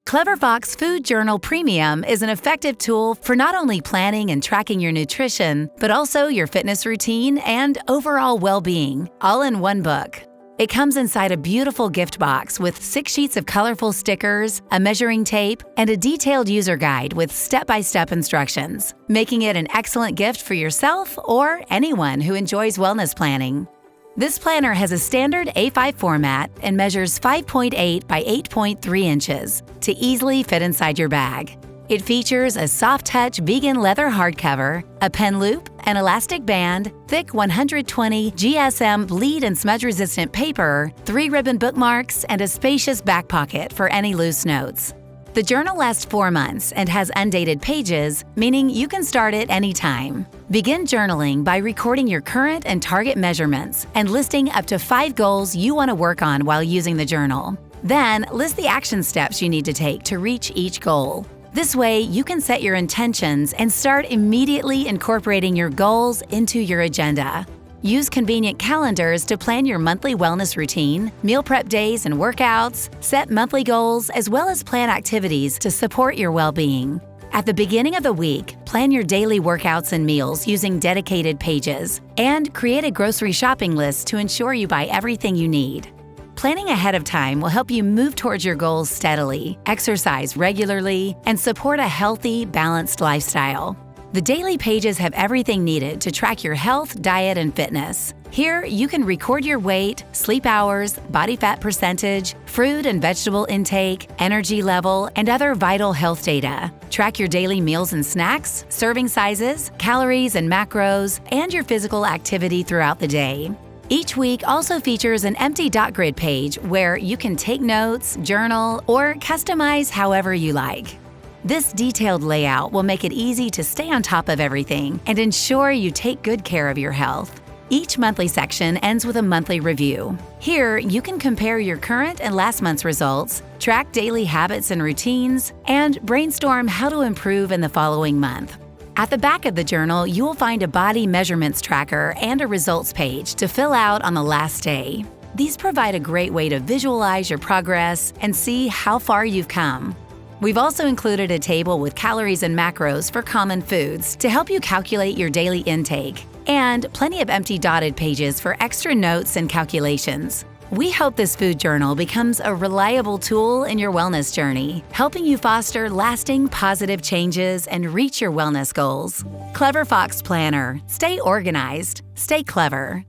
Clever Fox Food Journal Premium is an effective tool for not only planning and tracking your nutrition, but also your fitness routine and overall well-being, all in one book. It comes inside a beautiful gift box with 6 sheets of colorful stickers, a measuring tape, and a detailed user guide with step-by-step instructions, making it an excellent gift for yourself or anyone who enjoys wellness planning. This planner has a standard A5 format and measures 5.8 by 8.3 inches to easily fit inside your bag. It features a soft-touch vegan leather hardcover, a pen loop, an elastic band, thick 120 GSM bleed and smudge-resistant paper, 3 ribbon bookmarks, and a spacious back pocket for any loose notes. The journal lasts 4 months and has undated pages, meaning you can start it anytime. Begin journaling by recording your current and target measurements and listing up to 5 goals you want to work on while using the journal. Then, list the action steps you need to take to reach each goal. This way, you can set your intentions and start immediately incorporating your goals into your agenda. Use convenient calendars to plan your monthly wellness routine, meal prep days and workouts, set monthly goals, as well as plan activities to support your well-being. At the beginning of the week, plan your daily workouts and meals using dedicated pages, and create a grocery shopping list to ensure you buy everything you need. Planning ahead of time will help you move towards your goals steadily, exercise regularly, and support a healthy, balanced lifestyle. The daily pages have everything needed to track your health, diet, and fitness. Here, you can record your weight, sleep hours, body fat percentage, fruit and vegetable intake, energy level, and other vital health data. Track your daily meals and snacks, serving sizes, calories and macros, and your physical activity throughout the day. Each week also features an empty dot grid page where you can take notes, journal, or customize however you like. This detailed layout will make it easy to stay on top of everything and ensure you take good care of your health. Each monthly section ends with a monthly review. Here, you can compare your current and last month's results, track daily habits and routines, and brainstorm how to improve in the following month. At the back of the journal, you will find a body measurements tracker and a results page to fill out on the last day. These provide a great way to visualize your progress and see how far you've come. We've also included a table with calories and macros for common foods to help you calculate your daily intake, and plenty of empty dotted pages for extra notes and calculations. We hope this food journal becomes a reliable tool in your wellness journey, helping you foster lasting positive changes and reach your wellness goals. Clever Fox Planner. Stay organized. Stay clever.